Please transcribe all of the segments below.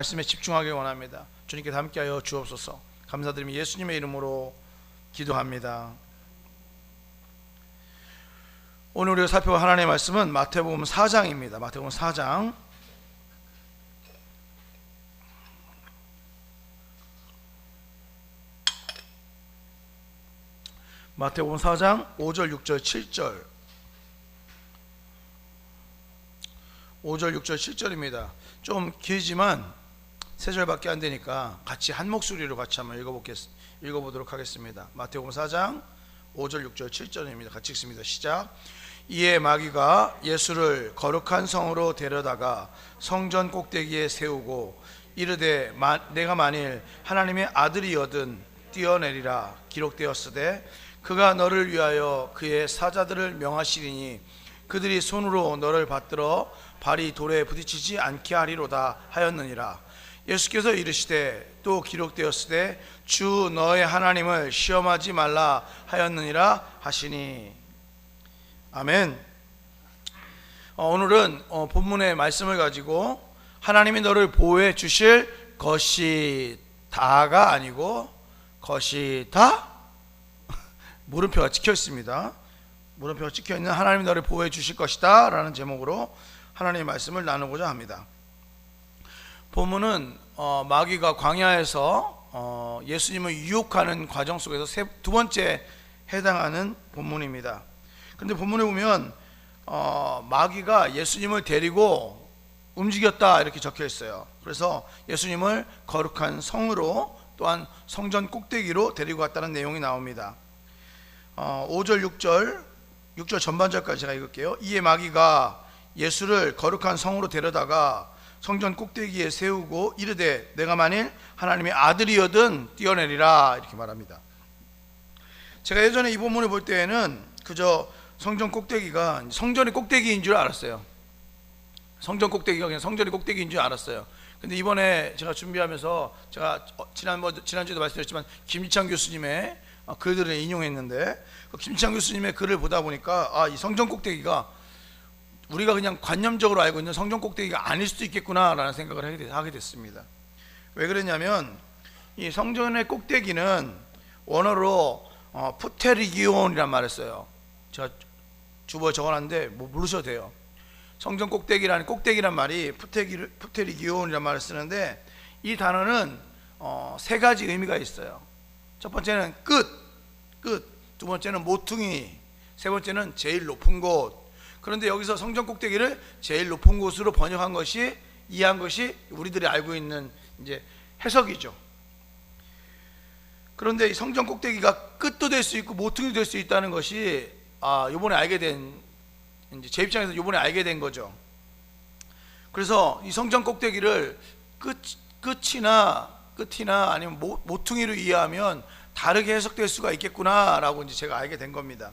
말씀에 집중하기 원합니다. 주님께서 함께하여 주옵소서. 감사드리며 예수님의 이름으로 기도합니다. 오늘 우리가 살펴볼 하나님의 말씀은 마태복음 4장입니다. 마태복음 4장 마태복음 4장 5절 6절 7절 5절 6절 7절입니다. 좀 길지만 3절밖에 안 되니까 같이 한 목소리로 같이 한번 읽어보도록 하겠습니다. 마태복음 4장 5절 6절 7절입니다. 같이 읽습니다. 시작. 이에 마귀가 예수를 거룩한 성으로 데려다가 성전 꼭대기에 세우고 이르되 내가 만일 하나님의 아들이거든 뛰어내리라 기록되었으되 그가 너를 위하여 그의 사자들을 명하시리니 그들이 손으로 너를 받들어 발이 돌에 부딪히지 않게 하리로다 하였느니라. 예수께서 이르시되 또 기록되었으되 주 너의 하나님을 시험하지 말라 하였느니라 하시니. 아멘. 오늘은 본문의 말씀을 가지고 하나님이 너를 보호해 주실 것이 다가 아니고 것이 다 물음표가 찍혀 있습니다. 물음표가 찍혀 있는 하나님이 너를 보호해 주실 것이다 라는 제목으로 하나님의 말씀을 나누고자 합니다. 본문은 마귀가 광야에서 예수님을 유혹하는 과정 속에서 두 번째 해당하는 본문입니다. 그런데 본문에 보면 마귀가 예수님을 데리고 움직였다 이렇게 적혀 있어요. 그래서 예수님을 거룩한 성으로 또한 성전 꼭대기로 데리고 갔다는 내용이 나옵니다. 5절 6절 전반절까지 제가 읽을게요. 이에 마귀가 예수를 거룩한 성으로 데려다가 성전 꼭대기에 세우고 이르되 내가 만일 하나님의 아들이거든 뛰어내리라 이렇게 말합니다. 제가 예전에 이 본문을 볼 때에는 그저 성전 꼭대기가 성전의 꼭대기인 줄 알았어요. 성전 꼭대기가 그냥 성전의 꼭대기인 줄 알았어요. 근데 이번에 제가 준비하면서 제가 지난주에도 말씀드렸지만 김지창 교수님의 글들을 인용했는데 김지창 교수님의 글을 보다 보니까 이 성전 꼭대기가 우리가 그냥 관념적으로 알고 있는 성전 꼭대기가 아닐 수도 있겠구나 라는 생각을 하게 됐습니다. 왜 그랬냐면 이 성전의 꼭대기는 원어로 푸테리기온이란 말을 써요. 제가 주보에 적어놨는데 모르셔도 돼요. 성전 꼭대기란 말이 푸테리기온이란 말을 쓰는데 이 단어는 세 가지 의미가 있어요. 첫 번째는 끝. 두 번째는 모퉁이, 세 번째는 제일 높은 곳. 그런데 여기서 성전 꼭대기를 제일 높은 곳으로 이해한 것이 우리들이 알고 있는 이제 해석이죠. 그런데 이 성전 꼭대기가 끝도 될 수 있고 모퉁이도 될 수 있다는 것이 요번에 알게 된, 이제 제 입장에서 요번에 알게 된 거죠. 그래서 이 성전 꼭대기를 끝이나 아니면 모퉁이로 이해하면 다르게 해석될 수가 있겠구나라고 이제 제가 알게 된 겁니다.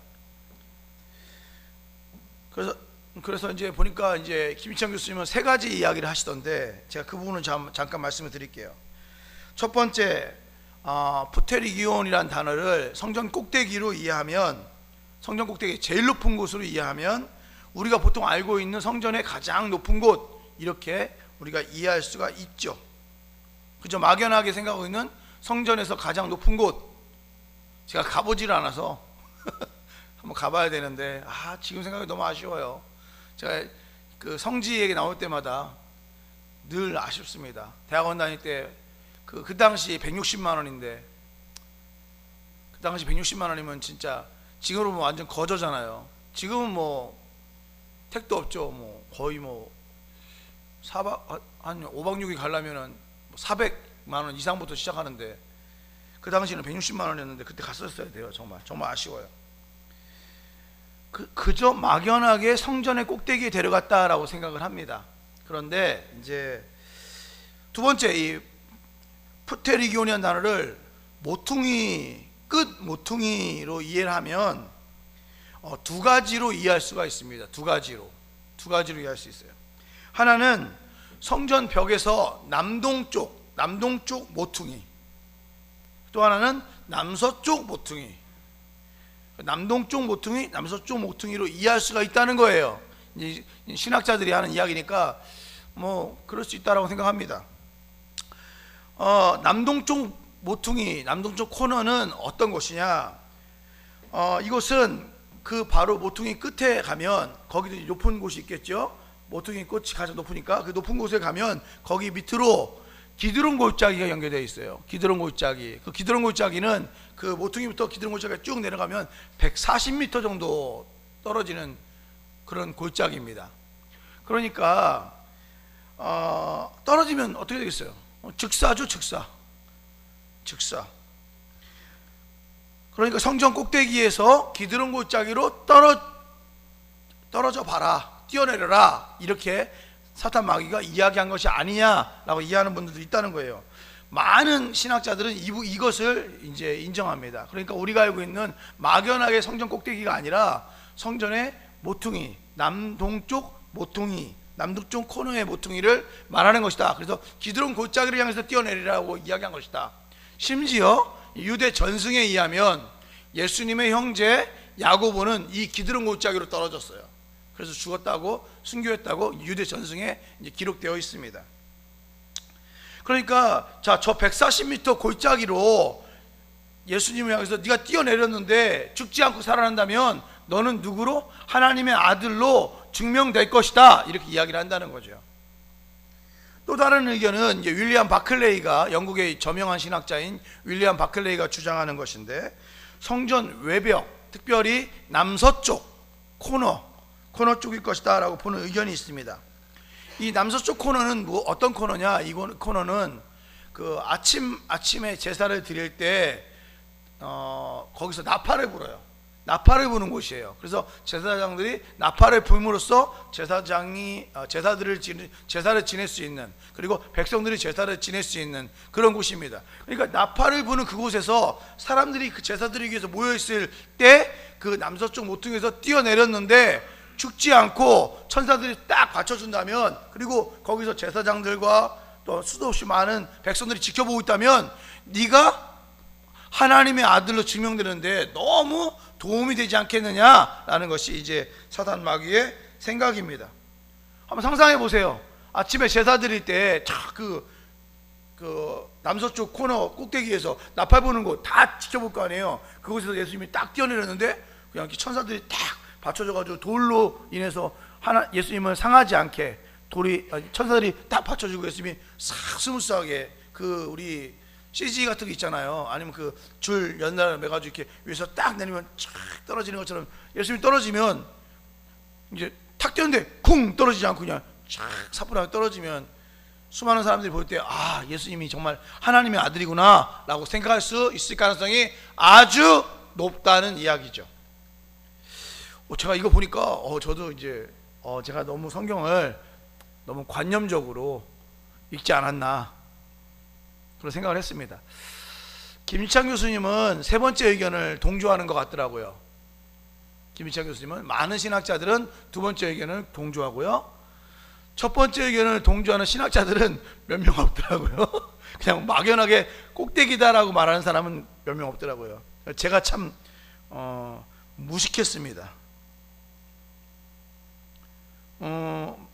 그래서 이제 보니까 이제 김희창 교수님은 세 가지 이야기를 하시던데 제가 그 부분은 잠깐 말씀을 드릴게요. 첫 번째, 푸테리기온이라는 단어를 성전 꼭대기로 이해하면, 성전 꼭대기 제일 높은 곳으로 이해하면 우리가 보통 알고 있는 성전의 가장 높은 곳 이렇게 우리가 이해할 수가 있죠. 그저 막연하게 생각하고 있는 성전에서 가장 높은 곳, 제가 가보질 않아서 한번 가봐야 되는데 지금 생각이 너무 아쉬워요. 제가 그 성지 얘기 나올 때마다 늘 아쉽습니다. 대학원 다닐 때 그 당시 160만 원인데 그 당시 160만 원이면 진짜 지금으로 보면 완전 거저잖아요. 지금은 뭐 택도 없죠. 뭐 거의 한 5박 6일 가려면은 400만 원 이상부터 시작하는데 그 당시에는 160만 원이었는데 그때 갔었어야 돼요. 정말 아쉬워요. 그저 막연하게 성전의 꼭대기에 데려갔다라고 생각을 합니다. 그런데 이제 두 번째, 이 푸테리기온이라는 단어를 모퉁이로 이해를 하면 두 가지로 이해할 수가 있습니다. 두 가지로 이해할 수 있어요. 하나는 성전 벽에서 남동쪽 모퉁이, 또 하나는 남서쪽 모퉁이. 남동쪽 모퉁이, 남서쪽 모퉁이로 이해할 수가 있다는 거예요. 신학자들이 하는 이야기니까 뭐 그럴 수 있다라고 생각합니다. 남동쪽 모퉁이, 남동쪽 코너는 어떤 곳이냐? 이곳은 그 바로 모퉁이 끝에 가면 거기도 높은 곳이 있겠죠. 모퉁이 꽃이 가장 높으니까 그 높은 곳에 가면 거기 밑으로 기드론 골짜기가 연결되어 있어요. 기드론 골짜기. 그 기드론 골짜기는 그 모퉁이부터 기드론 골짜기가 쭉 내려가면 140m 정도 떨어지는 그런 골짜기입니다. 그러니까 떨어지면 어떻게 되겠어요? 즉사죠, 즉사. 그러니까 성전 꼭대기에서 기드론 골짜기로 떨어져 봐라, 뛰어내려라, 이렇게 사탄 마귀가 이야기한 것이 아니냐라고 이해하는 분들도 있다는 거예요. 많은 신학자들은 이것을 이제 인정합니다. 그러니까 우리가 알고 있는 막연하게 성전 꼭대기가 아니라 성전의 모퉁이, 남동쪽 모퉁이, 남동쪽 코너의 모퉁이를 말하는 것이다. 그래서 기드론 골짜기를 향해서 뛰어내리라고 이야기한 것이다. 심지어 유대 전승에 의하면 예수님의 형제 야고보는 이 기드론 골짜기로 떨어졌어요. 그래서 죽었다고, 순교했다고 유대 전승에 이제 기록되어 있습니다. 그러니까 저 140m 골짜기로 예수님을 향해서 네가 뛰어내렸는데 죽지 않고 살아난다면 너는 누구로? 하나님의 아들로 증명될 것이다, 이렇게 이야기를 한다는 거죠. 또 다른 의견은 이제 윌리엄 바클레이가, 영국의 저명한 신학자인 윌리엄 바클레이가 주장하는 것인데, 성전 외벽, 특별히 남서쪽 코너 쪽일 것이다 라고 보는 의견이 있습니다. 이 남서쪽 코너는 어떤 코너냐? 이 코너는 그 아침에 제사를 드릴 때 거기서 나팔을 불어요. 나팔을 부는 곳이에요. 그래서 제사장들이 나팔을 불므로써 제사를 지낼 수 있는, 그리고 백성들이 제사를 지낼 수 있는 그런 곳입니다. 그러니까 나팔을 부는 그곳에서 사람들이 그 제사 드리기 위해서 모여있을 때 그 남서쪽 모퉁이에서 뛰어내렸는데 죽지 않고 천사들이 딱 받쳐준다면, 그리고 거기서 제사장들과 또 수도 없이 많은 백성들이 지켜보고 있다면 네가 하나님의 아들로 증명되는데 너무 도움이 되지 않겠느냐라는 것이 이제 사단 마귀의 생각입니다. 한번 상상해 보세요. 아침에 제사 드릴 때 그 남서쪽 코너 꼭대기에서 나팔 부는 곳 다 지켜볼 거 아니에요. 그곳에서 예수님이 딱 뛰어내렸는데 그냥 천사들이 딱 받쳐줘가지고 돌로 인해서 예수님을 상하지 않게 천사들이 딱 받쳐주고 예수님이 싹 스무스하게, 그 우리 CG 같은 거 있잖아요. 아니면 그 줄 연달아 매가지고 이렇게 위에서 딱 내리면 쫙 떨어지는 것처럼 예수님이 떨어지면 이제 탁 뛰었는데 쿵 떨어지지 않고 그냥 쫙 사뿐하게 떨어지면 수많은 사람들이 볼 때 예수님이 정말 하나님의 아들이구나 라고 생각할 수 있을 가능성이 아주 높다는 이야기죠. 제가 이거 보니까 저도 이제 제가 너무 성경을 너무 관념적으로 읽지 않았나 그런 생각을 했습니다. 김일창 교수님은 세 번째 의견을 동조하는 것 같더라고요. 김일창 교수님은 많은 신학자들은 두 번째 의견을 동조하고요, 첫 번째 의견을 동조하는 신학자들은 몇 명 없더라고요. 그냥 막연하게 꼭대기다라고 말하는 사람은 몇 명 없더라고요. 제가 참 무식했습니다.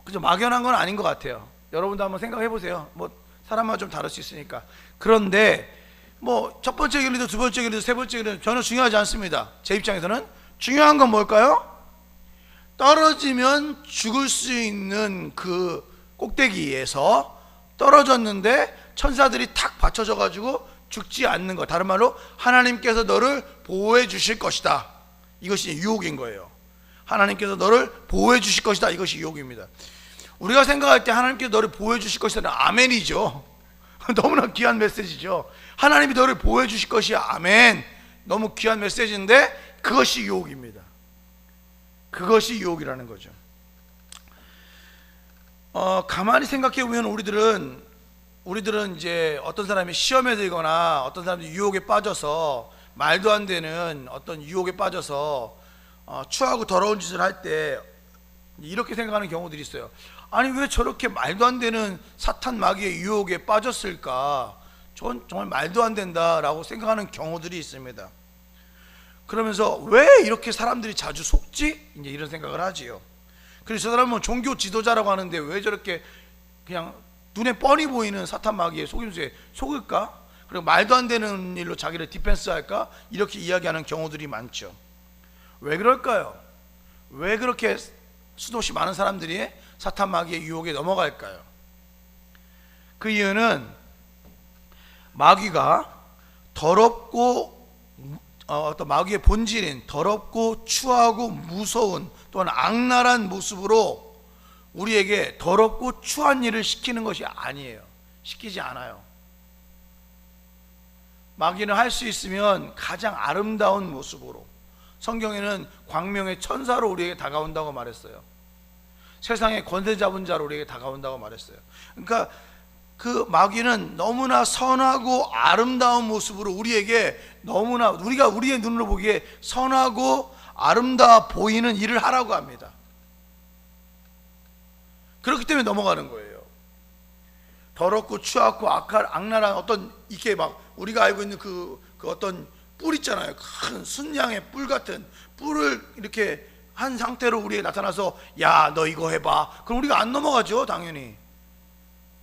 그저 막연한 건 아닌 것 같아요. 여러분도 한번 생각해 보세요. 뭐 사람마다 좀 다를 수 있으니까. 그런데 뭐 첫 번째 의견이든 두 번째 의견이든 세 번째 의견이든 전혀 중요하지 않습니다. 제 입장에서는 중요한 건 뭘까요? 떨어지면 죽을 수 있는 그 꼭대기에서 떨어졌는데 천사들이 탁 받쳐져 가지고 죽지 않는 것, 다른 말로 하나님께서 너를 보호해 주실 것이다, 이것이 유혹인 거예요. 하나님께서 너를 보호해 주실 것이다, 이것이 유혹입니다. 우리가 생각할 때 하나님께서 너를 보호해 주실 것이다는 아멘이죠. 너무나 귀한 메시지죠. 하나님이 너를 보호해 주실 것이야, 아멘. 너무 귀한 메시지인데 그것이 유혹입니다. 그것이 유혹이라는 거죠. 가만히 생각해 보면 우리들은 이제 어떤 사람이 시험에 들거나 어떤 사람들이 유혹에 빠져서, 말도 안 되는 어떤 유혹에 빠져서 추하고 더러운 짓을 할 때 이렇게 생각하는 경우들이 있어요. 아니 왜 저렇게 말도 안 되는 사탄 마귀의 유혹에 빠졌을까? 전 정말 말도 안 된다라고 생각하는 경우들이 있습니다. 그러면서 왜 이렇게 사람들이 자주 속지? 이제 이런 생각을 하지요. 그래서 저 사람은 종교 지도자라고 하는데 왜 저렇게 그냥 눈에 뻔히 보이는 사탄 마귀의 속임수에 속을까? 그리고 말도 안 되는 일로 자기를 디펜스할까? 이렇게 이야기하는 경우들이 많죠. 왜 그럴까요? 왜 그렇게 수도없이 많은 사람들이 사탄 마귀의 유혹에 넘어갈까요? 그 이유는 마귀가 더럽고 어떤 마귀의 본질인 더럽고 추하고 무서운 또한 악랄한 모습으로 우리에게 더럽고 추한 일을 시키는 것이 아니에요. 시키지 않아요. 마귀는 할 수 있으면 가장 아름다운 모습으로, 성경에는 광명의 천사로 우리에게 다가온다고 말했어요. 세상의 권세 잡은 자로 우리에게 다가온다고 말했어요. 그러니까 그 마귀는 너무나 선하고 아름다운 모습으로 우리에게 너무나 우리가 우리의 눈으로 보기에 선하고 아름다워 보이는 일을 하라고 합니다. 그렇기 때문에 넘어가는 거예요. 더럽고 추악고 악랄한 어떤 이렇게 막 우리가 알고 있는 그 어떤 뿔 있잖아요. 큰 순양의 뿔 같은 뿔을 이렇게 한 상태로 우리에게 나타나서 야, 너 이거 해봐. 그럼 우리가 안 넘어가죠, 당연히.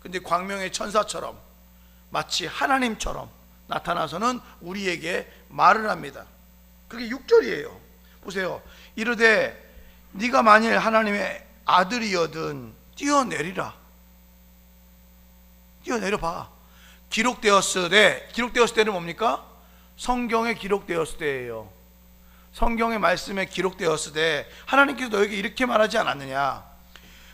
근데 광명의 천사처럼 마치 하나님처럼 나타나서는 우리에게 말을 합니다. 그게 6절이에요. 보세요. 이르되 네가 만일 하나님의 아들이여든 뛰어내리라. 뛰어내려봐. 기록되었을 때는 뭡니까? 성경에 기록되었을 때예요. 성경의 말씀에 기록되었을 때 하나님께서 너에게 이렇게 말하지 않았느냐?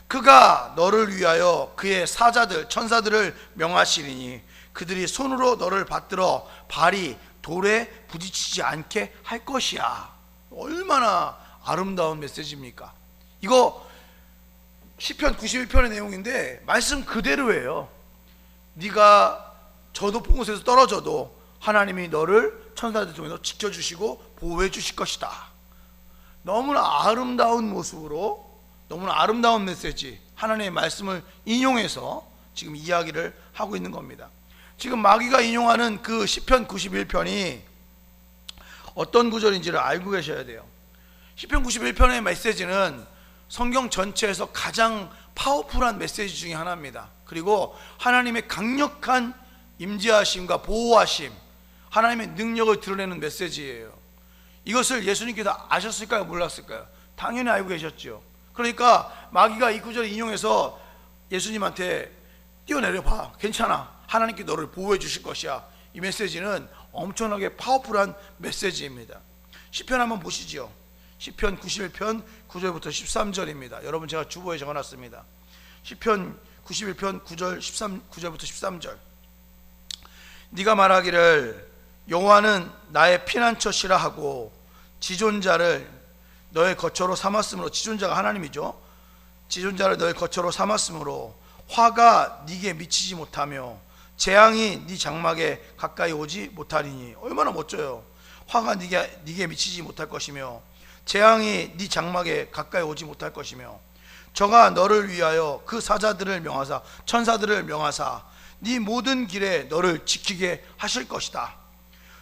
그가 너를 위하여 그의 사자들 천사들을 명하시리니 그들이 손으로 너를 받들어 발이 돌에 부딪히지 않게 할 것이야. 얼마나 아름다운 메시지입니까? 이거 시편 91편의 내용인데 말씀 그대로예요. 네가 저 높은 곳에서 떨어져도 하나님이 너를 천사들 통해서 지켜주시고 보호해 주실 것이다. 너무나 아름다운 모습으로, 너무나 아름다운 메시지, 하나님의 말씀을 인용해서 지금 이야기를 하고 있는 겁니다. 지금 마귀가 인용하는 그 시편 91편이 어떤 구절인지를 알고 계셔야 돼요. 시편 91편의 메시지는 성경 전체에서 가장 파워풀한 메시지 중에 하나입니다. 그리고 하나님의 강력한 임재하심과 보호하심, 하나님의 능력을 드러내는 메시지예요. 이것을 예수님께서 아셨을까요? 몰랐을까요? 당연히 알고 계셨죠. 그러니까 마귀가 이 구절을 인용해서 예수님한테 뛰어내려 봐. 괜찮아. 하나님께 너를 보호해 주실 것이야. 이 메시지는 엄청나게 파워풀한 메시지입니다. 시편 한번 보시죠. 시편 91편 9절부터 13절입니다. 여러분 제가 주보에 적어놨습니다. 시편 91편 9절부터 13절. 네가 말하기를 여호와는 나의 피난처시라 하고 지존자를 너의 거처로 삼았으므로, 지존자가 하나님이죠. 지존자를 너의 거처로 삼았으므로 화가 네게 미치지 못하며 재앙이 네 장막에 가까이 오지 못하리니. 얼마나 멋져요. 화가 네게 미치지 못할 것이며 재앙이 네 장막에 가까이 오지 못할 것이며 저가 너를 위하여 그 사자들을 명하사 천사들을 명하사 네 모든 길에 너를 지키게 하실 것이다.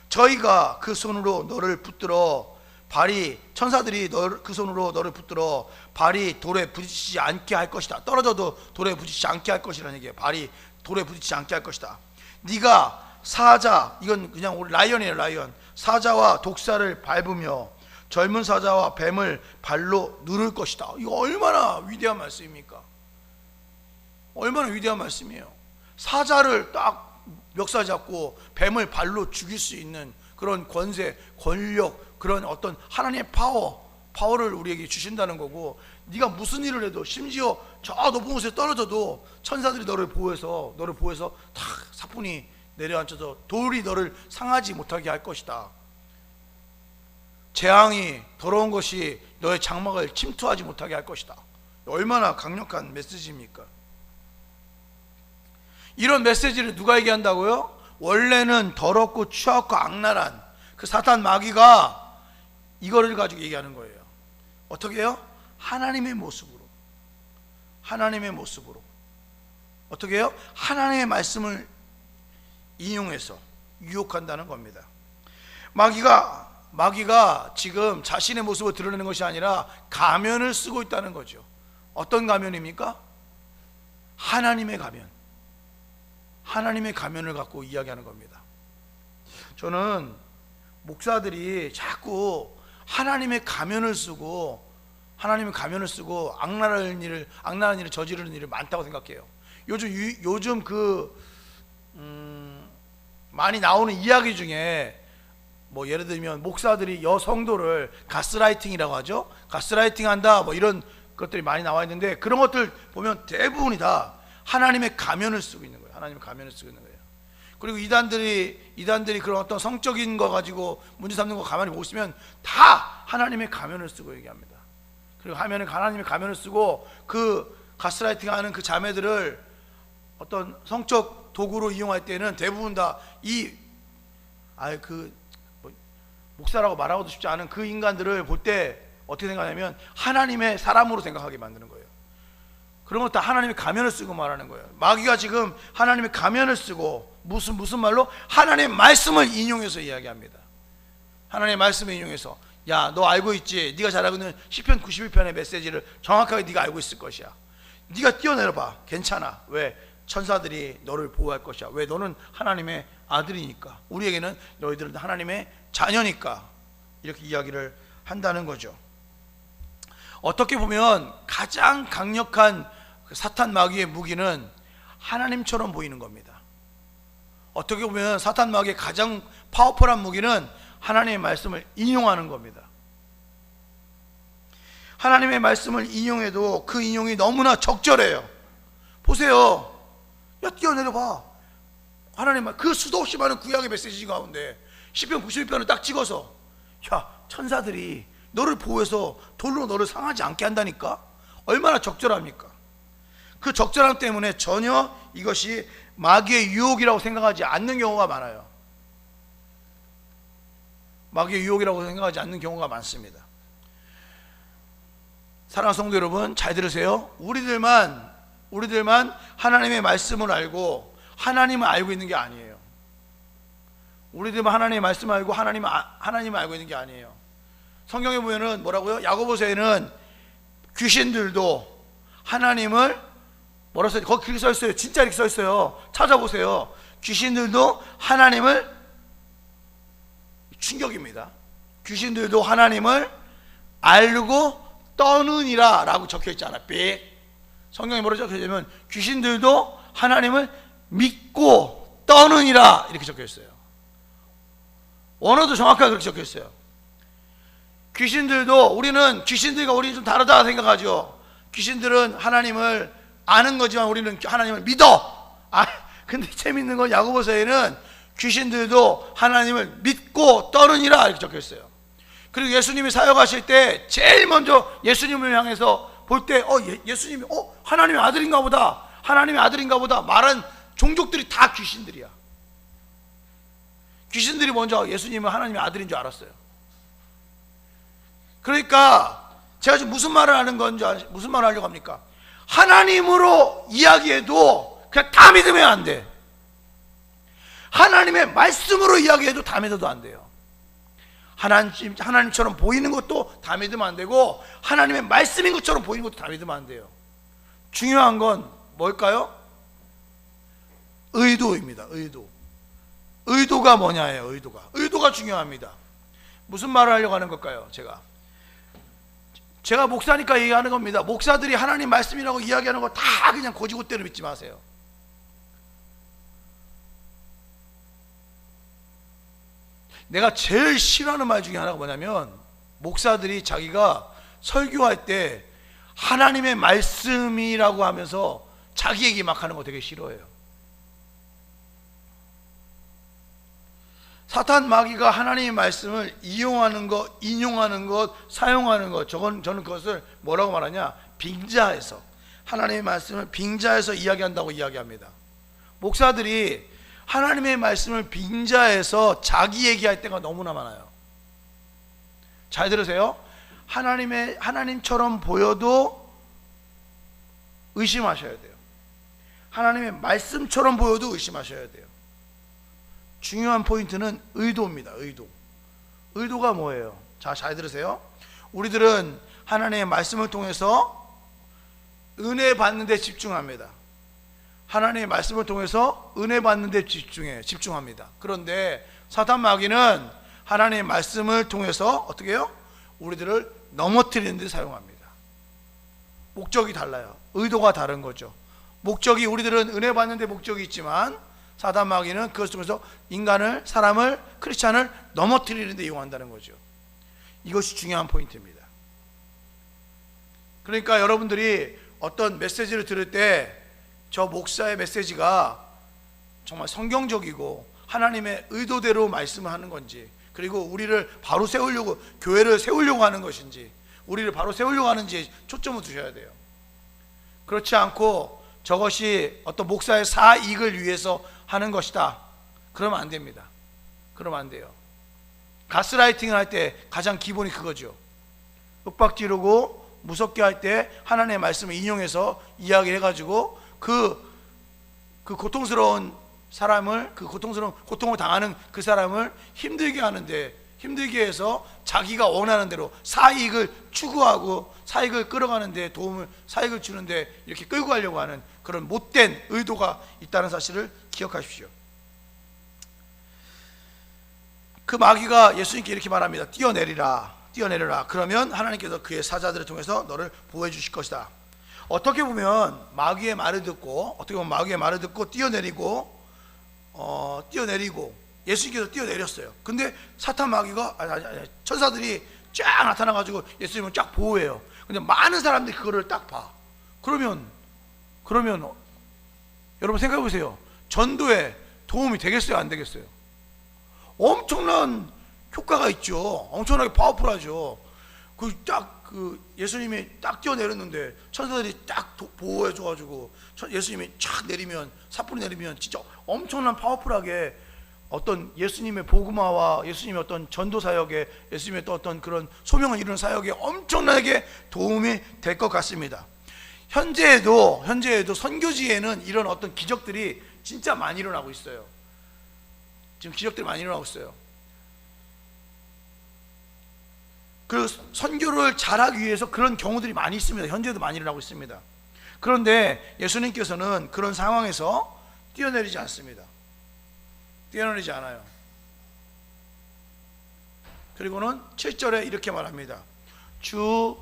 저희가 그 손으로 너를 붙들어 발이, 천사들이 그 손으로 너를 붙들어 발이 돌에 부딪히지 않게 할 것이다. 떨어져도 돌에 부딪히지 않게 할 것이라는 얘기예요. 발이 돌에 부딪히지 않게 할 것이다. 네가 사자, 이건 그냥 우리 라이언이에요. 라이언. 사자와 독사를 밟으며 젊은 사자와 뱀을 발로 누를 것이다. 이거 얼마나 위대한 말씀입니까? 얼마나 위대한 말씀이에요. 사자를 딱 멱살 잡고 뱀을 발로 죽일 수 있는 그런 권세, 권력, 그런 어떤 하나님의 파워를 우리에게 주신다는 거고, 네가 무슨 일을 해도, 심지어 저 높은 곳에 떨어져도 천사들이 너를 보호해서 탁 사뿐히 내려앉혀서 돌이 너를 상하지 못하게 할 것이다. 재앙이, 더러운 것이 너의 장막을 침투하지 못하게 할 것이다. 얼마나 강력한 메시지입니까? 이런 메시지를 누가 얘기한다고요? 원래는 더럽고 추악고 악랄한 그 사탄 마귀가 이거를 가지고 얘기하는 거예요. 어떻게 해요? 하나님의 모습으로. 하나님의 모습으로. 어떻게 해요? 하나님의 말씀을 인용해서 유혹한다는 겁니다. 마귀가 지금 자신의 모습을 드러내는 것이 아니라 가면을 쓰고 있다는 거죠. 어떤 가면입니까? 하나님의 가면. 하나님의 가면을 갖고 이야기하는 겁니다. 저는 목사들이 자꾸 하나님의 가면을 쓰고 악랄한 일을 저지르는 일이 많다고 생각해요. 요즘 많이 나오는 이야기 중에 뭐 예를 들면 목사들이 여성도를 가스라이팅이라고 하죠. 가스라이팅 한다 뭐 이런 것들이 많이 나와 있는데, 그런 것들 보면 대부분이 다 하나님의 가면을 쓰고 있는 거예요. 하나님의 가면을 쓰고 있는 거예요. 그리고 이단들이 그런 어떤 성적인 거 가지고 문제 삼는 거 가만히 보시면 다 하나님의 가면을 쓰고 얘기합니다. 그리고 하나님의 가면을 쓰고 그 가스라이팅 하는 그 자매들을 어떤 성적 도구로 이용할 때는 대부분 다 목사라고 말하고도 싶지 않은 그 인간들을 볼 때 어떻게 생각하냐면 하나님의 사람으로 생각하게 만드는 거예요. 그런 것 다 하나님의 가면을 쓰고 말하는 거예요. 마귀가 지금 하나님의 가면을 쓰고 무슨 말로? 하나님의 말씀을 인용해서 이야기합니다. 하나님의 말씀을 인용해서, 야, 너 알고 있지? 네가 잘 알고 있는 시편 91편의 메시지를 정확하게 네가 알고 있을 것이야. 네가 뛰어내려봐. 괜찮아. 왜? 천사들이 너를 보호할 것이야. 왜? 너는 하나님의 아들이니까. 우리에게는 너희들은 하나님의 자녀니까. 이렇게 이야기를 한다는 거죠. 어떻게 보면 가장 강력한 사탄 마귀의 무기는 하나님처럼 보이는 겁니다. 어떻게 보면 사탄 마귀의 가장 파워풀한 무기는 하나님의 말씀을 인용하는 겁니다. 하나님의 말씀을 인용해도 그 인용이 너무나 적절해요. 보세요. 야, 뛰어내려봐. 하나님 그 수도 없이 많은 구약의 메시지 가운데 시편 91편을 딱 찍어서, 야, 천사들이 너를 보호해서 돌로 너를 상하지 않게 한다니까? 얼마나 적절합니까? 그 적절함 때문에 전혀 이것이 마귀의 유혹이라고 생각하지 않는 경우가 많아요. 마귀의 유혹이라고 생각하지 않는 경우가 많습니다. 사랑하는 성도 여러분, 잘 들으세요. 우리들만 하나님의 말씀을 알고 하나님을 알고 있는 게 아니에요. 우리들만 하나님의 말씀을 알고 하나님을 알고 있는 게 아니에요. 성경에 보면은 뭐라고요? 야고보서에는 귀신들도 하나님을 뭐라고 써있어요? 거기 그렇게 써있어요. 진짜 이렇게 써있어요. 찾아보세요. 귀신들도 하나님을, 충격입니다. 귀신들도 하나님을 알고 떠느니라 라고 적혀있잖아. 삑. 성경에 뭐라고 적혀있냐면 귀신들도 하나님을 믿고 떠느니라 이렇게 적혀있어요. 원어도 정확하게 그렇게 적혀있어요. 귀신들도, 우리는 귀신들과 우리는 좀 다르다 생각하죠. 귀신들은 하나님을 아는 거지만 우리는 하나님을 믿어. 근데 재밌는 건 야고보서에는 귀신들도 하나님을 믿고 떠느니라 이렇게 적혀있어요. 그리고 예수님이 사역하실 때 제일 먼저 예수님을 향해서 볼 때 예수님이 하나님의 아들인가 보다 말한 종족들이 다 귀신들이야. 귀신들이 먼저 예수님은 하나님의 아들인 줄 알았어요. 그러니까 제가 지금 무슨 말을 하려고 합니까? 하나님으로 이야기해도 그냥 다 믿으면 안 돼. 하나님의 말씀으로 이야기해도 다 믿어도 안 돼요. 하나님처럼 보이는 것도 다 믿으면 안 되고, 하나님의 말씀인 것처럼 보이는 것도 다 믿으면 안 돼요. 중요한 건 뭘까요? 의도입니다. 의도가 뭐냐예요. 의도가 중요합니다. 무슨 말을 하려고 하는 걸까요? 제가 목사니까 얘기하는 겁니다. 목사들이 하나님 말씀이라고 이야기하는 거 다 그냥 고지고대로 믿지 마세요. 내가 제일 싫어하는 말 중에 하나가 뭐냐면, 목사들이 자기가 설교할 때 하나님의 말씀이라고 하면서 자기 얘기 막 하는 거 되게 싫어해요. 사탄 마귀가 하나님의 말씀을 이용하는 것, 인용하는 것, 사용하는 것, 저는 그것을 뭐라고 말하냐? 빙자해서, 하나님의 말씀을 빙자해서 이야기한다고 이야기합니다. 목사들이 하나님의 말씀을 빙자해서 자기 얘기할 때가 너무나 많아요. 잘 들으세요. 하나님처럼 보여도 의심하셔야 돼요. 하나님의 말씀처럼 보여도 의심하셔야 돼요. 중요한 포인트는 의도입니다. 의도가 뭐예요? 자, 잘 들으세요. 우리들은 하나님의 말씀을 통해서 은혜 받는 데 집중합니다. 하나님의 말씀을 통해서 은혜 받는 데 집중합니다. 그런데 사탄 마귀는 하나님의 말씀을 통해서 어떻게 해요? 우리들을 넘어뜨리는 데 사용합니다. 목적이 달라요. 의도가 다른 거죠. 목적이, 우리들은 은혜 받는 데 목적이 있지만 사단 마귀는 그것 통해서 인간을, 사람을, 크리스찬을 넘어뜨리는 데 이용한다는 거죠. 이것이 중요한 포인트입니다. 그러니까 여러분들이 어떤 메시지를 들을 때 저 목사의 메시지가 정말 성경적이고 하나님의 의도대로 말씀을 하는 건지, 그리고 우리를 바로 세우려고, 교회를 세우려고 하는 것인지, 우리를 바로 세우려고 하는지 초점을 두셔야 돼요. 그렇지 않고 저것이 어떤 목사의 사익을 위해서 하는 것이다, 그러면 안 됩니다. 그러면 안 돼요. 가스라이팅을 할 때 가장 기본이 그거죠. 윽박지르고 무섭게 할 때 하나님의 말씀을 인용해서 이야기를 해가지고 그 고통스러운 사람을, 그 고통을 당하는 그 사람을 힘들게 하는데, 힘들게 해서 자기가 원하는 대로 사익을 추구하고 사익을 끌어가는데 사익을 주는데 이렇게 끌고 가려고 하는 그런 못된 의도가 있다는 사실을 기억하십시오. 그 마귀가 예수님께 이렇게 말합니다. 뛰어내리라. 그러면 하나님께서 그의 사자들을 통해서 너를 보호해 주실 것이다. 어떻게 보면 마귀의 말을 듣고 뛰어내리고 예수님께서 뛰어내렸어요. 근데 사탄 마귀가 천사들이 쫙 나타나가지고 예수님을 쫙 보호해요. 근데 많은 사람들이 그거를 딱 봐. 그러면 여러분 생각해 보세요. 전도에 도움이 되겠어요, 안 되겠어요? 엄청난 효과가 있죠. 엄청나게 파워풀하죠. 예수님이 딱 뛰어내렸는데 천사들이 딱 보호해줘가지고 예수님이 쫙 내리면, 사뿐히 내리면 진짜 엄청난 파워풀하게 어떤 예수님의 복음화와 예수님의 어떤 전도 사역에, 예수님의 또 어떤 그런 소명을 이루는 사역에 엄청나게 도움이 될 것 같습니다. 현재에도 선교지에는 이런 어떤 기적들이 진짜 많이 일어나고 있어요. 지금 기적들이 많이 일어나고 있어요. 그 선교를 잘하기 위해서 그런 경우들이 많이 있습니다. 현재도 많이 일어나고 있습니다. 그런데 예수님께서는 그런 상황에서 뛰어내리지 않습니다. 뛰어내리지 않아요. 그리고는 7절에 이렇게 말합니다. 주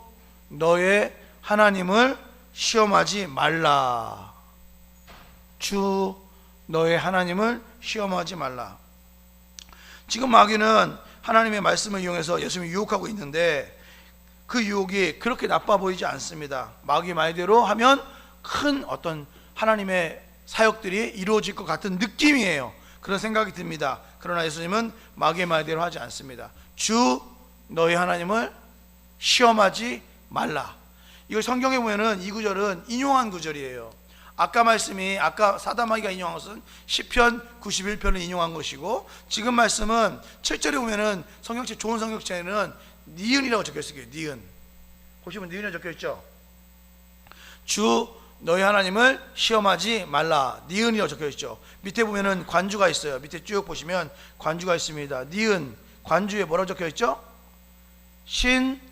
너의 하나님을 시험하지 말라. 주 너의 하나님을 시험하지 말라. 지금 마귀는 하나님의 말씀을 이용해서 예수님을 유혹하고 있는데 그 유혹이 그렇게 나빠 보이지 않습니다. 마귀 말대로 하면 큰 어떤 하나님의 사역들이 이루어질 것 같은 느낌이에요. 그런 생각이 듭니다. 그러나 예수님은 마귀의 말대로 하지 않습니다. 주 너희 하나님을 시험하지 말라. 이걸 성경에 보면은 이 구절은 인용한 구절이에요. 아까 사단 마귀가 인용한 것은 시편 91편을 인용한 것이고, 지금 말씀은 7절에 보면은 성경책, 좋은 성경책에는 니은이라고 적혀 있어요. 니은. 보시면 니은이 적혀 있죠. 주 너희 하나님을 시험하지 말라. 니은이라고 적혀 있죠. 밑에 보면은 관주가 있어요. 밑에 쭉 보시면 관주가 있습니다. 니은, 관주에 뭐라고 적혀 있죠? 신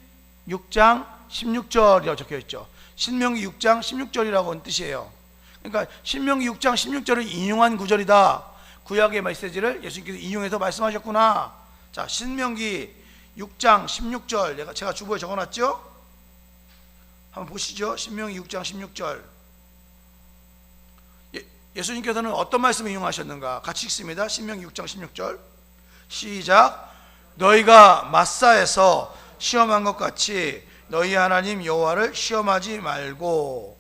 6장 16절이라고 적혀 있죠. 신명기 6장 16절이라고 하는 뜻이에요. 그러니까 신명기 6장 16절을 인용한 구절이다. 구약의 메시지를 예수님께서 인용해서 말씀하셨구나. 자, 신명기 6장 16절 제가 주보에 적어놨죠? 한번 보시죠. 신명기 6장 16절. 예수님께서는 어떤 말씀을 인용하셨는가? 같이 읽습니다. 신명기 6장 16절 시작. 너희가 마사에서 시험한 것 같이 너희 하나님 여호와를 시험하지 말고.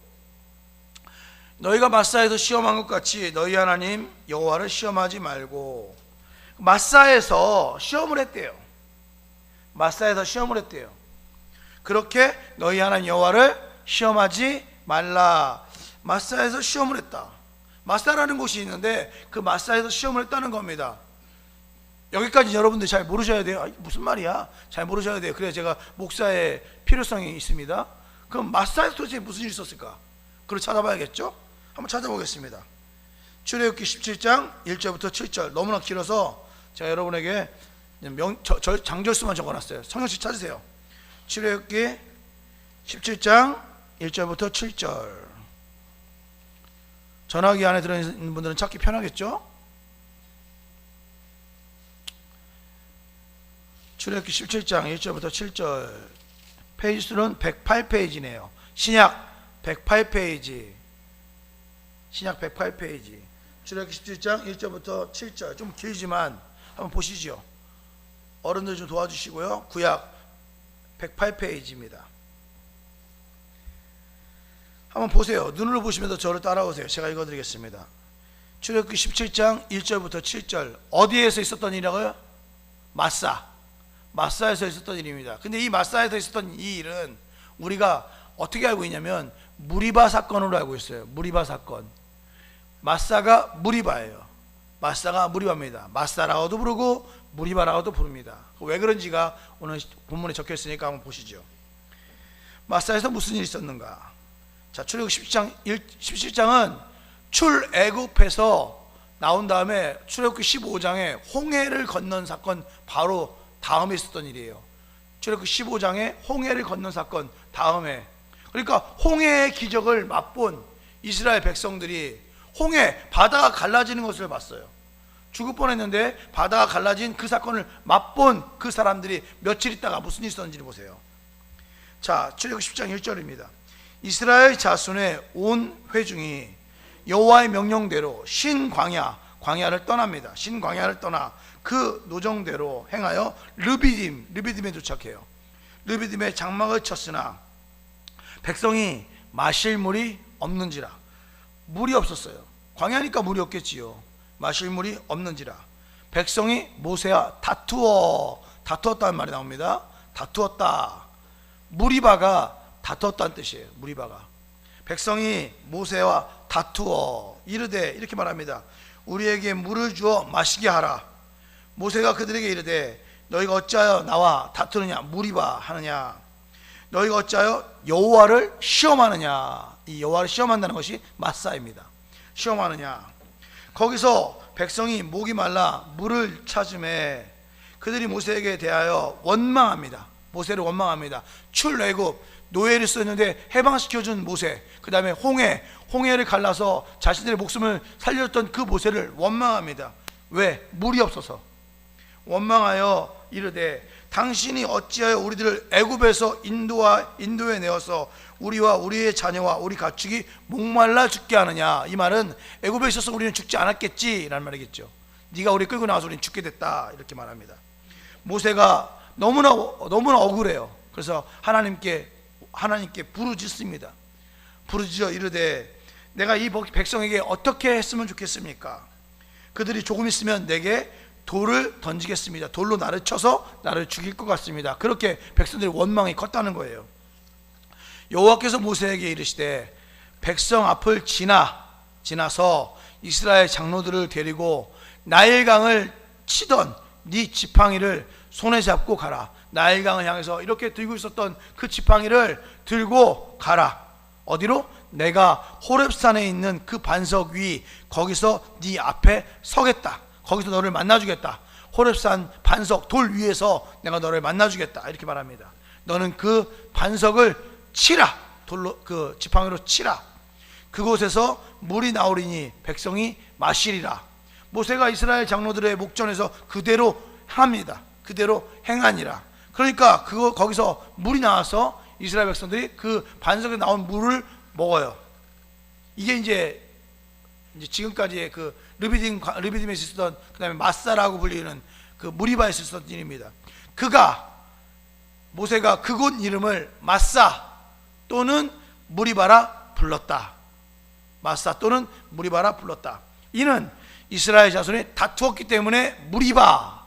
너희가 마사에서 시험한 것 같이 너희 하나님 여호와를 시험하지 말고. 마사에서 시험을 했대요. 마사에서 시험을 했대요. 그렇게 너희 하나님 여호와를 시험하지 말라. 마사에서 시험을 했다. 마사라는 곳이 있는데 그 마사에서 시험을 했다는 겁니다. 여기까지 여러분들 잘 모르셔야 돼요. 무슨 말이야? 잘 모르셔야 돼요. 그래야 제가 목사의 필요성이 있습니다. 그럼 마사에서 도대체 무슨 일이 있었을까? 그걸 찾아봐야겠죠? 한번 찾아보겠습니다. 출애굽기 17장 1절부터 7절. 너무나 길어서 제가 여러분에게 장절수만 적어놨어요. 성경책 찾으세요. 출애굽기 17장 1절부터 7절. 전화기 안에 들어있는 분들은 찾기 편하겠죠? 출애굽기 17장 1절부터 7절, 페이지 수는 108페이지네요. 신약 108페이지, 신약 108페이지, 출애굽기 17장 1절부터 7절. 좀 길지만 한번 보시죠. 어른들 좀 도와주시고요. 구약 108페이지입니다. 한번 보세요. 눈으로 보시면서 저를 따라오세요. 제가 읽어드리겠습니다. 출애굽기 17장 1절부터 7절. 어디에서 있었던 일이라고요? 마사에서 있었던 일입니다. 근데 이 마사에서 있었던 이 일은 우리가 어떻게 알고 있냐면 무리바 사건으로 알고 있어요. 무리바 사건. 마사가 무리바예요. 마사가 무리바입니다. 마사라고도 부르고 무리바라고도 부릅니다. 왜 그런지가 오늘 본문에 적혀 있으니까 한번 보시죠. 마사에서 무슨 일이 있었는가? 자, 출애굽기 17장은 출애굽에서 나온 다음에 출애굽기 15장에 홍해를 건넌 사건 바로 다음에 있었던 일이에요. 출애굽기 15장에 홍해를 건넌 사건 다음에, 그러니까 홍해의 기적을 맛본 이스라엘 백성들이 홍해, 바다가 갈라지는 것을 봤어요. 죽을 뻔했는데 바다가 갈라진 그 사건을 맛본 그 사람들이 며칠 있다가 무슨 일이 있었는지 보세요. 자, 출애굽기 10장 1절입니다. 이스라엘 자손의 온 회중이 여호와의 명령대로 광야를 떠납니다. 광야를 떠나 그 노정대로 행하여 르비딤에 도착해요. 르비딤에 장막을 쳤으나 백성이 마실 물이 없는지라. 물이 없었어요. 광야니까 물이 없겠지요. 마실 물이 없는지라. 백성이 모세와 다투었다는 말이 나옵니다. 다투었다. 무리바가 다투었다는 뜻이에요. 무리바가. 백성이 모세와 다투어 이르되, 이렇게 말합니다. 우리에게 물을 주어 마시게 하라. 모세가 그들에게 이르되, 너희가 어찌하여 나와 다투느냐? 무리바 하느냐? 너희가 어찌하여 여호와를 시험하느냐? 이 여호와를 시험한다는 것이 마사입니다. 시험하느냐? 거기서 백성이 목이 말라 물을 찾음에 그들이 모세에게 대하여 원망합니다. 모세를 원망합니다. 출애굽 노예를 썼는데 해방시켜준 모세, 그 다음에 홍해를 갈라서 자신들의 목숨을 살렸던 그 모세를 원망합니다. 왜? 물이 없어서. 원망하여 이르되, 당신이 어찌하여 우리들을 애굽에서 인도에 내어서 우리와 우리의 자녀와 우리 가축이 목말라 죽게 하느냐? 이 말은 애굽에 있어서 우리는 죽지 않았겠지 라는 말이겠죠. 네가 우리 끌고 나와서 우리는 죽게 됐다, 이렇게 말합니다. 모세가 너무나 억울해요. 그래서 하나님께 부르짖습니다. 부르짖어 이르되, 내가 이 백성에게 어떻게 했으면 좋겠습니까? 그들이 조금 있으면 내게 돌을 던지겠습니다. 돌로 나를 쳐서 나를 죽일 것 같습니다. 그렇게 백성들의 원망이 컸다는 거예요. 여호와께서 모세에게 이르시되, 백성 앞을 지나서 이스라엘 장로들을 데리고 나일강을 치던 네 지팡이를 손에 잡고 가라. 나일강을 향해서 이렇게 들고 있었던 그 지팡이를 들고 가라. 어디로? 내가 호렙산에 있는 그 반석 위, 거기서 네 앞에 서겠다. 거기서 너를 만나주겠다. 호렙산 반석 돌 위에서 내가 너를 만나주겠다, 이렇게 말합니다. 너는 그 반석을 치라. 돌로, 그 지팡이로 치라. 그곳에서 물이 나오리니 백성이 마시리라. 모세가 이스라엘 장로들의 목전에서 그대로 합니다. 그대로 행하니라. 그러니까 거기서 물이 나와서 이스라엘 백성들이 그 반석에 나온 물을 먹어요. 이게 이제 지금까지의 그 르비딤에 있었던, 그 다음에 마사라고 불리는 그 무리바에 있었던 일입니다. 모세가 그곳 이름을 마사 또는 무리바라 불렀다. 마사 또는 무리바라 불렀다. 이는 이스라엘 자손이 다투었기 때문에 무리바,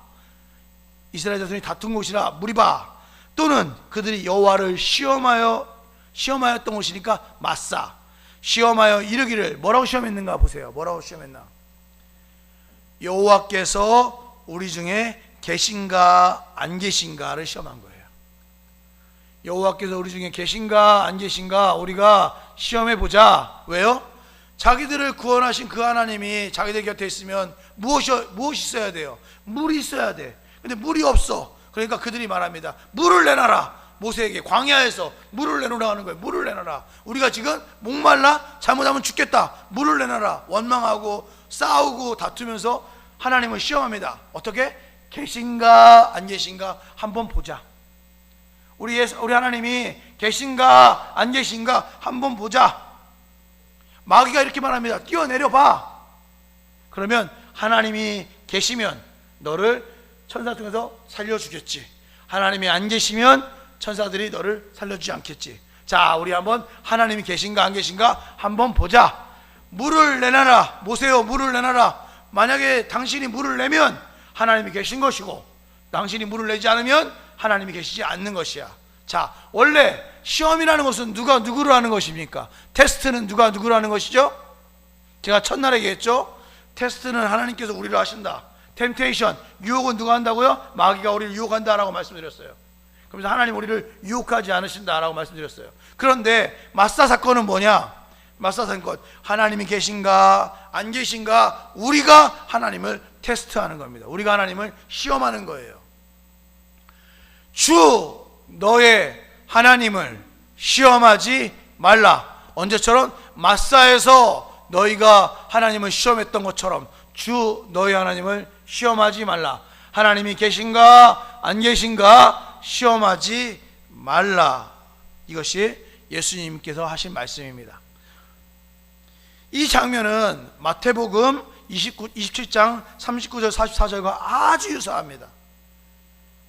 이스라엘 자손이 다툰 곳이라 무리바, 또는 그들이 여호와를 시험하였던 곳이니까 마사. 시험하여 이르기를, 뭐라고 시험했는가 보세요. 뭐라고 시험했나? 여호와께서 우리 중에 계신가 안 계신가를 시험한 거예요. 여호와께서 우리 중에 계신가 안 계신가 우리가 시험해보자. 왜요? 자기들을 구원하신 그 하나님이 자기들 곁에 있으면 무엇이 있어야 돼요? 물이 있어야 돼. 근데 물이 없어. 그러니까 그들이 말합니다. 물을 내놔라. 모세에게 광야에서 물을 내놓으라 하는 거예요. 물을 내놔라. 우리가 지금 목말라 잘못하면 죽겠다. 물을 내놔라. 원망하고 싸우고 다투면서 하나님을 시험합니다. 어떻게? 계신가 안 계신가 한번 보자. 우리 하나님이 계신가 안 계신가 한번 보자. 마귀가 이렇게 말합니다. 뛰어내려 봐. 그러면 하나님이 계시면 너를 천사 중에서 살려주겠지. 하나님이 안 계시면 천사들이 너를 살려주지 않겠지. 자, 우리 한번 하나님이 계신가 안 계신가 한번 보자. 물을 내놔라. 모세여, 물을 내놔라. 만약에 당신이 물을 내면 하나님이 계신 것이고, 당신이 물을 내지 않으면 하나님이 계시지 않는 것이야. 자, 원래 시험이라는 것은 누가 누구를 하는 것입니까? 테스트는 누가 누구를 하는 것이죠? 제가 첫날에 얘기했죠. 테스트는 하나님께서 우리를 하신다. 템테이션, 유혹은 누가 한다고요? 마귀가 우리를 유혹한다라고 말씀드렸어요. 그러면서 하나님 우리를 유혹하지 않으신다라고 말씀드렸어요. 그런데 마사 사건은 뭐냐? 마사 사건, 하나님이 계신가 안 계신가 우리가 하나님을 테스트하는 겁니다. 우리가 하나님을 시험하는 거예요. 주 너의 하나님을 시험하지 말라. 언제처럼? 마사에서 너희가 하나님을 시험했던 것처럼 주 너희 하나님을 시험하지 말라. 하나님이 계신가 안 계신가 시험하지 말라. 이것이 예수님께서 하신 말씀입니다. 이 장면은 마태복음 27장 39절 44절과 아주 유사합니다.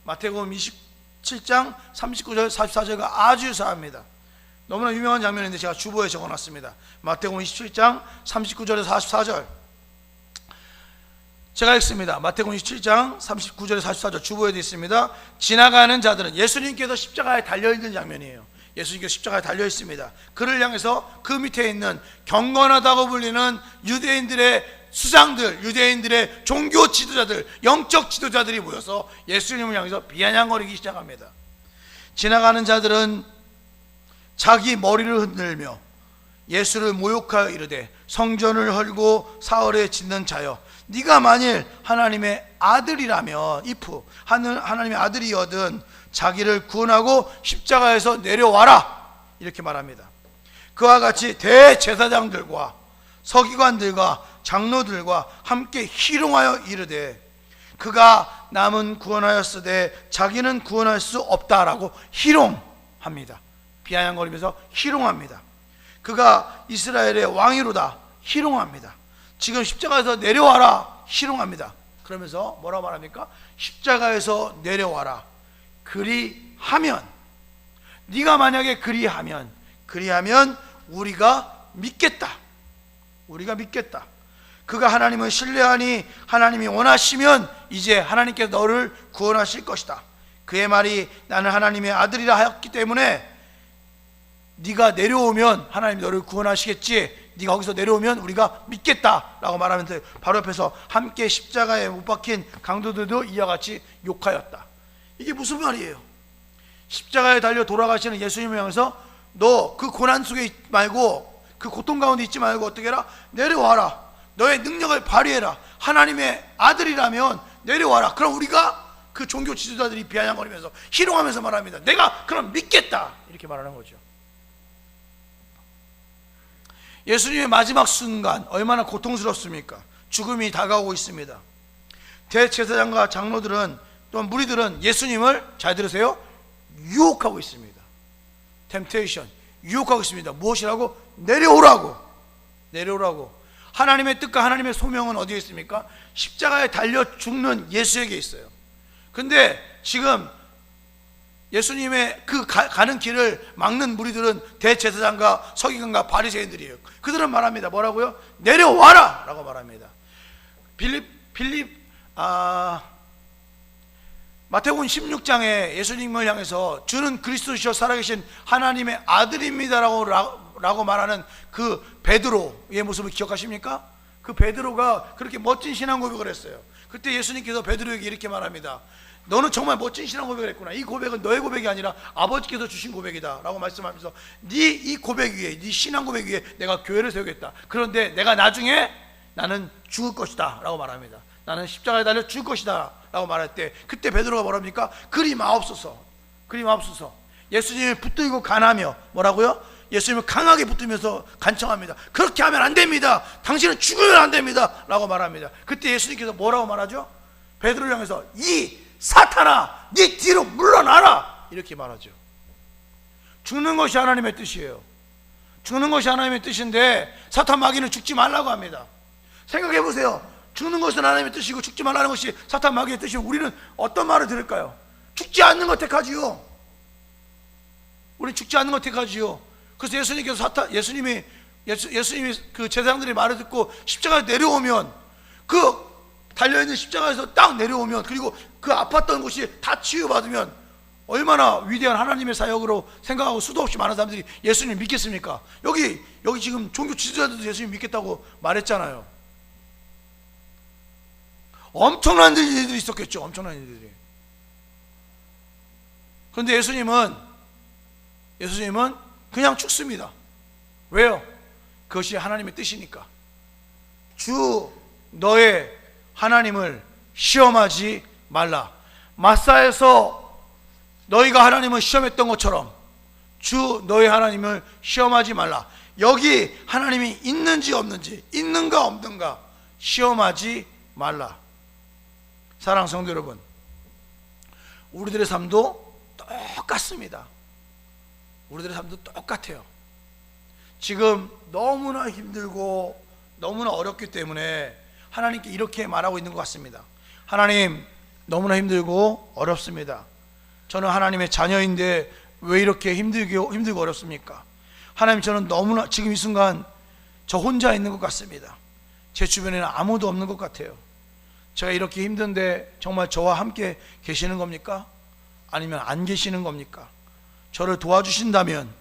마태복음 27장 39절 44절과 아주 유사합니다. 너무나 유명한 장면인데 제가 주보에 적어놨습니다. 마태복음 27장 39절에서 44절 제가 읽습니다. 마태복음 27장 39절에서 44절 주보에 되어 있습니다. 지나가는 자들은, 예수님께서 십자가에 달려있는 장면이에요. 예수님께서 십자가에 달려있습니다. 그를 향해서 그 밑에 있는 경건하다고 불리는 유대인들의 수장들, 유대인들의 종교 지도자들, 영적 지도자들이 모여서 예수님을 향해서 비아냥거리기 시작합니다. 지나가는 자들은 자기 머리를 흔들며 예수를 모욕하여 이르되, 성전을 헐고 사흘에 짓는 자여, 네가 만일 하나님의 아들이라면, if 하나님의 아들이거든 자기를 구원하고 십자가에서 내려와라, 이렇게 말합니다. 그와 같이 대제사장들과 서기관들과 장로들과 함께 희롱하여 이르되, 그가 남은 구원하였으되 자기는 구원할 수 없다라고 희롱합니다. 비아냥거리면서 희롱합니다. 그가 이스라엘의 왕이로다 희롱합니다. 지금 십자가에서 내려와라 희롱합니다. 그러면서 뭐라고 말합니까? 십자가에서 내려와라. 그리하면, 네가 만약에 그리하면 우리가 믿겠다. 우리가 믿겠다. 그가 하나님을 신뢰하니 하나님이 원하시면 이제 하나님께서 너를 구원하실 것이다. 그의 말이 나는 하나님의 아들이라 하였기 때문에 네가 내려오면 하나님이 너를 구원하시겠지, 네가 거기서 내려오면 우리가 믿겠다라고 말하면서 바로 옆에서 함께 십자가에 못 박힌 강도들도 이와 같이 욕하였다. 이게 무슨 말이에요? 십자가에 달려 돌아가시는 예수님을 향해서 너 그 고난 속에 있지 말고, 그 고통 가운데 있지 말고 어떻게 해라? 내려와라. 너의 능력을 발휘해라. 하나님의 아들이라면 내려와라. 그럼 우리가, 그 종교 지도자들이 비아냥거리면서 희롱하면서 말합니다. 내가 그럼 믿겠다, 이렇게 말하는 거죠. 예수님의 마지막 순간 얼마나 고통스럽습니까? 죽음이 다가오고 있습니다. 대제사장과 장로들은, 또한 무리들은 예수님을, 잘 들으세요, 유혹하고 있습니다. 템테이션, 유혹하고 있습니다. 무엇이라고? 내려오라고. 하나님의 뜻과 하나님의 소명은 어디에 있습니까? 십자가에 달려 죽는 예수에게 있어요. 근데 지금 예수님의 그 가는 길을 막는 무리들은 대제사장과 서기관과 바리새인들이에요. 그들은 말합니다. 뭐라고요? 내려와라 라고 말합니다. 마태복음 16장에 예수님을 향해서 주는 그리스도시여 살아계신 하나님의 아들입니다라고 말하는 그 베드로의 모습을 기억하십니까? 그 베드로가 그렇게 멋진 신앙 고백을 했어요. 그때 예수님께서 베드로에게 이렇게 말합니다. 너는 정말 멋진 신앙 고백을 했구나. 이 고백은 너의 고백이 아니라 아버지께서 주신 고백이다 라고 말씀하면서, 네 이 고백 위에, 네 신앙 고백 위에 내가 교회를 세우겠다. 그런데 내가 나중에 나는 죽을 것이다 라고 말합니다. 나는 십자가에 달려 죽을 것이다 라고 말할 때, 그때 베드로가 뭐랍니까? 그리 마옵소서. 예수님을 붙들고 간하며 뭐라고요? 예수님을 강하게 붙들면서 간청합니다. 그렇게 하면 안 됩니다. 당신은 죽으면 안 됩니다 라고 말합니다. 그때 예수님께서 뭐라고 말하죠? 베드로를 향해서 이 사탄아 네 뒤로 물러나라 이렇게 말하죠. 죽는 것이 하나님의 뜻이에요. 죽는 것이 하나님의 뜻인데 사탄 마귀는 죽지 말라고 합니다. 생각해 보세요. 죽는 것은 하나님의 뜻이고 죽지 말라는 것이 사탄 마귀의 뜻이면 우리는 어떤 말을 들을까요? 죽지 않는 것 택하지요. 우리는 죽지 않는 것 택하지요. 그래서 예수님께서 예수님이 그 제사장들의 말을 듣고 십자가에 내려오면 그 달려있는 십자가에서 딱 내려오면 그리고 그 아팠던 곳이 다 치유받으면 얼마나 위대한 하나님의 사역으로 생각하고 수도 없이 많은 사람들이 예수님을 믿겠습니까? 여기 지금 종교 지도자들도 예수님 믿겠다고 말했잖아요. 엄청난 일들이 있었겠죠. 엄청난 일들이. 그런데 예수님은 그냥 죽습니다. 왜요? 그것이 하나님의 뜻이니까. 주 너의 하나님을 시험하지 말라. 마사에서 너희가 하나님을 시험했던 것처럼 주 너희 하나님을 시험하지 말라. 여기 하나님이 있는지 없는지, 있는가 없는가 시험하지 말라. 사랑하는 성도 여러분, 우리들의 삶도 똑같습니다. 우리들의 삶도 똑같아요. 지금 너무나 힘들고 너무나 어렵기 때문에 하나님께 이렇게 말하고 있는 것 같습니다. 하나님, 너무나 힘들고 어렵습니다. 저는 하나님의 자녀인데 왜 이렇게 힘들고 어렵습니까? 하나님, 저는 너무나 지금 이 순간 저 혼자 있는 것 같습니다. 제 주변에는 아무도 없는 것 같아요. 제가 이렇게 힘든데 정말 저와 함께 계시는 겁니까? 아니면 안 계시는 겁니까? 저를 도와주신다면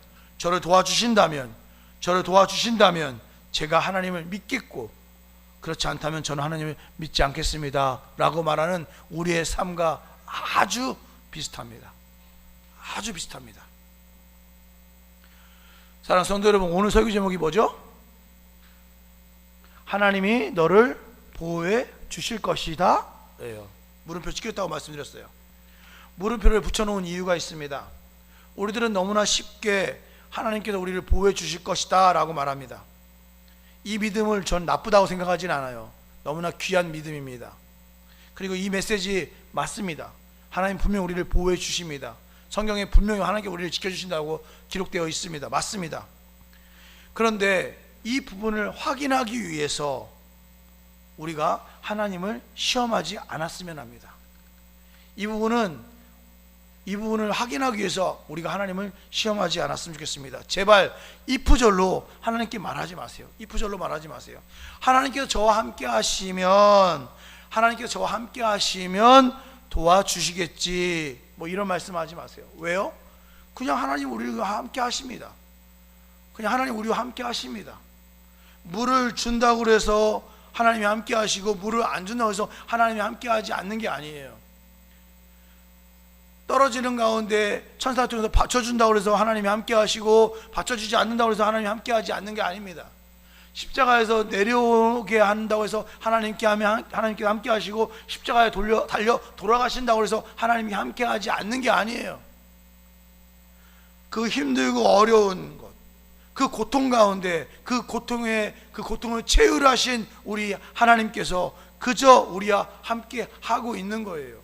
제가 하나님을 믿겠고, 그렇지 않다면 저는 하나님을 믿지 않겠습니다 라고 말하는 우리의 삶과 아주 비슷합니다. 아주 비슷합니다. 사랑하는 성도 여러분, 오늘 설교 제목이 뭐죠? 하나님이 너를 보호해 주실 것이다. 물음표 찍혔다고 말씀드렸어요. 물음표를 붙여놓은 이유가 있습니다. 우리들은 너무나 쉽게 하나님께서 우리를 보호해 주실 것이다 라고 말합니다. 이 믿음을 전 나쁘다고 생각하진 않아요. 너무나 귀한 믿음입니다. 그리고 이 메시지 맞습니다. 하나님 분명히 우리를 보호해 주십니다. 성경에 분명히 하나님께 우리를 지켜주신다고 기록되어 있습니다. 맞습니다. 그런데 이 부분을 확인하기 위해서 우리가 하나님을 시험하지 않았으면 합니다. 이 부분을 확인하기 위해서 우리가 하나님을 시험하지 않았으면 좋겠습니다. 제발 이프절로 하나님께 말하지 마세요. 이프절로 말하지 마세요. 하나님께서 저와 함께 하시면 도와주시겠지, 뭐 이런 말씀하지 마세요. 왜요? 그냥 하나님 우리와 함께 하십니다. 물을 준다고 해서 하나님이 함께 하시고, 물을 안 준다고 해서 하나님이 함께 하지 않는 게 아니에요. 떨어지는 가운데 천사가 통해서 받쳐준다고 해서 하나님이 함께 하시고, 받쳐주지 않는다고 해서 하나님이 함께 하지 않는 게 아닙니다. 십자가에서 내려오게 한다고 해서 하나님께서 함께 하시고, 십자가에 달려 돌아가신다고 해서 하나님이 함께 하지 않는 게 아니에요. 그 힘들고 어려운 것, 그 고통 가운데 그 고통을 체휼하신 우리 하나님께서 그저 우리와 함께 하고 있는 거예요.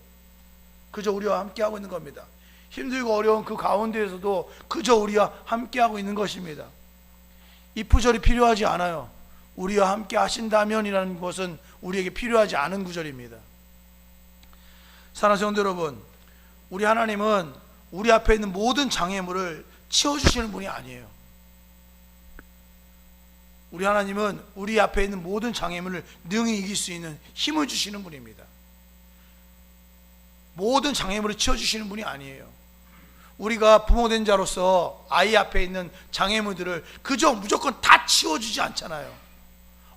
그저 우리와 함께 하고 있는 겁니다. 힘들고 어려운 그 가운데에서도 그저 우리와 함께 하고 있는 것입니다. 이프절이 필요하지 않아요. 우리와 함께 하신다면이라는 것은 우리에게 필요하지 않은 구절입니다. 사랑하는 성도 여러분, 우리 하나님은 우리 앞에 있는 모든 장애물을 치워주시는 분이 아니에요. 우리 하나님은 우리 앞에 있는 모든 장애물을 능히 이길 수 있는 힘을 주시는 분입니다. 모든 장애물을 치워주시는 분이 아니에요. 우리가 부모된 자로서 아이 앞에 있는 장애물들을 그저 무조건 다 치워주지 않잖아요.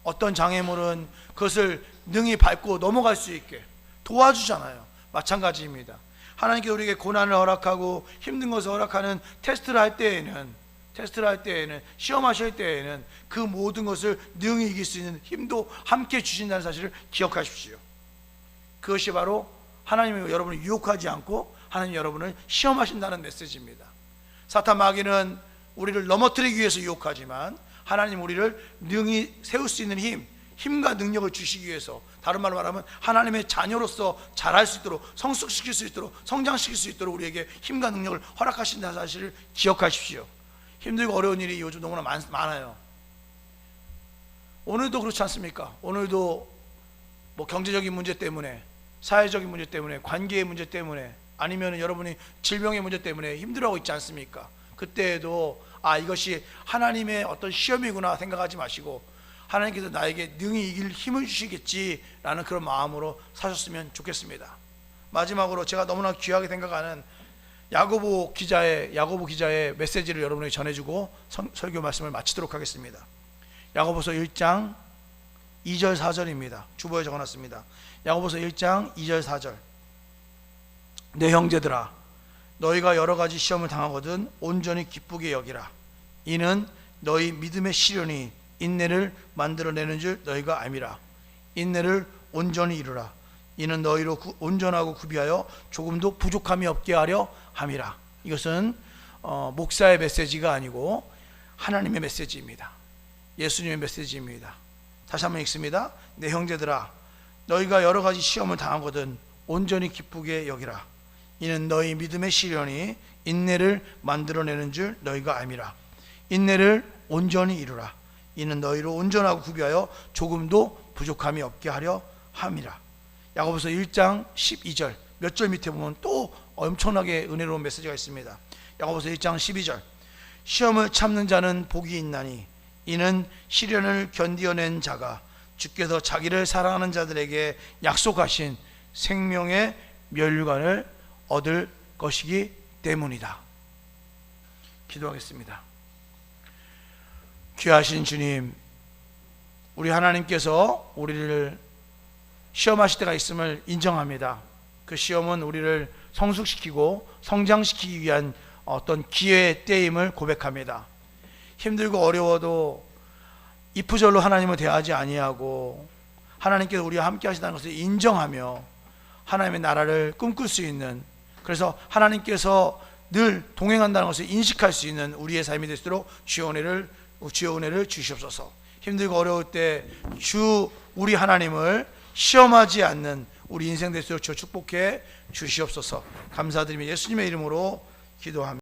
어떤 장애물은 그것을 능히 밟고 넘어갈 수 있게 도와주잖아요. 마찬가지입니다. 하나님께서 우리에게 고난을 허락하고 힘든 것을 허락하는 테스트를 할 때에는, 시험하실 때에는 그 모든 것을 능히 이길 수 있는 힘도 함께 주신다는 사실을 기억하십시오. 그것이 바로 하나님이 여러분을 유혹하지 않고 하나님이 여러분을 시험하신다는 메시지입니다. 사탄 마귀는 우리를 넘어뜨리기 위해서 유혹하지만 하나님 우리를 능히 세울 수 있는 힘과 능력을 주시기 위해서, 다른 말로 말하면 하나님의 자녀로서 자랄 수 있도록, 성숙시킬 수 있도록, 성장시킬 수 있도록 우리에게 힘과 능력을 허락하신다는 사실을 기억하십시오. 힘들고 어려운 일이 요즘 너무나 많아요. 오늘도 그렇지 않습니까? 오늘도 뭐 경제적인 문제 때문에, 사회적인 문제 때문에, 관계의 문제 때문에, 아니면 여러분이 질병의 문제 때문에 힘들어하고 있지 않습니까? 그때에도 이것이 하나님의 어떤 시험이구나 생각하지 마시고 하나님께서 나에게 능히 이길 힘을 주시겠지라는 그런 마음으로 사셨으면 좋겠습니다. 마지막으로 제가 너무나 귀하게 생각하는 야고보 기자의 메시지를 여러분에게 전해주고 설교 말씀을 마치도록 하겠습니다. 야고보서 1장 2절 4절입니다. 주보에 적어놨습니다. 야고보서 1장 2절 4절. 내 형제들아, 너희가 여러 가지 시험을 당하거든 온전히 기쁘게 여기라. 이는 너희 믿음의 시련이 인내를 만들어내는 줄 너희가 알미라. 인내를 온전히 이루라. 이는 너희로 온전하고 구비하여 조금도 부족함이 없게 하려 함이라. 이것은 목사의 메시지가 아니고 하나님의 메시지입니다. 예수님의 메시지입니다. 다시 한번 읽습니다. 내 형제들아, 너희가 여러 가지 시험을 당하거든 온전히 기쁘게 여기라. 이는 너희 믿음의 시련이 인내를 만들어내는 줄 너희가 알미라. 인내를 온전히 이루라. 이는 너희로 온전하고 구비하여 조금도 부족함이 없게 하려 함이라. 야고보서 1장 12절 몇 절 밑에 보면 또 엄청나게 은혜로운 메시지가 있습니다. 야고보서 1장 12절. 시험을 참는 자는 복이 있나니 이는 시련을 견디어낸 자가 주께서 자기를 사랑하는 자들에게 약속하신 생명의 멸류관을 얻을 것이기 때문이다. 기도하겠습니다. 귀하신 주님, 우리 하나님께서 우리를 시험하실 때가 있음을 인정합니다. 그 시험은 우리를 성숙시키고 성장시키기 위한 어떤 기회의 때임을 고백합니다. 힘들고 어려워도 이프절로 하나님을 대하지 아니하고 하나님께서 우리와 함께 하시다는 것을 인정하며 하나님의 나라를 꿈꿀 수 있는, 그래서 하나님께서 늘 동행한다는 것을 인식할 수 있는 우리의 삶이 될수록 주의 은혜를 주시옵소서. 힘들고 어려울 때 우리 하나님을 시험하지 않는 우리 인생 될수록 주 축복해 주시옵소서. 감사드리며 예수님의 이름으로 기도합니다.